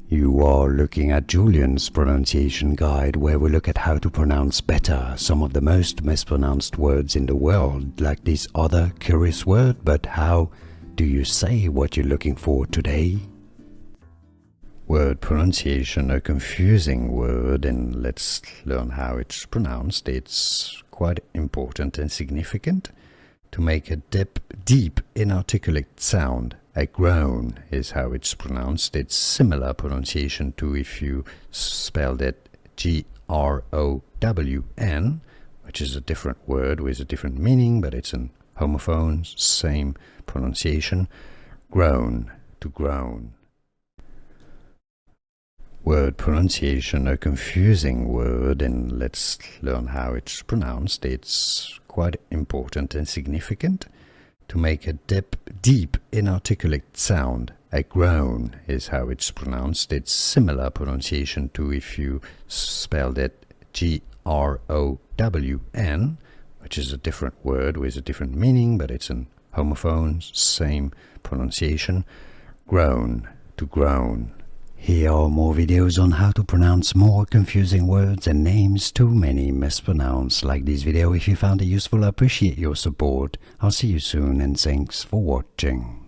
You are looking at Julian's pronunciation guide, where we look at how to pronounce better some of the most mispronounced words in the world, like this other curious word. But how do you say what you're looking for today? Word pronunciation, a confusing word, and let's learn how it's pronounced. It's quite important and significant to make a deep, inarticulate sound. A groan is how it's pronounced. It's similar pronunciation to if you spelled it G-R-O-W-N, which is a different word with a different meaning, but it's an homophone, same pronunciation. Groan, to groan. Word pronunciation, a confusing word, and let's learn how it's pronounced. It's quite important and significant to make a deep, inarticulate sound. A groan is how it's pronounced. It's similar pronunciation to if you spelled it G-R-O-W-N, which is a different word with a different meaning, but it's an homophone, same pronunciation. Groan, to groan. Here are more videos on how to pronounce more confusing words and names too many mispronounced. Like this video if you found it useful. I appreciate your support. I'll see you soon and thanks for watching.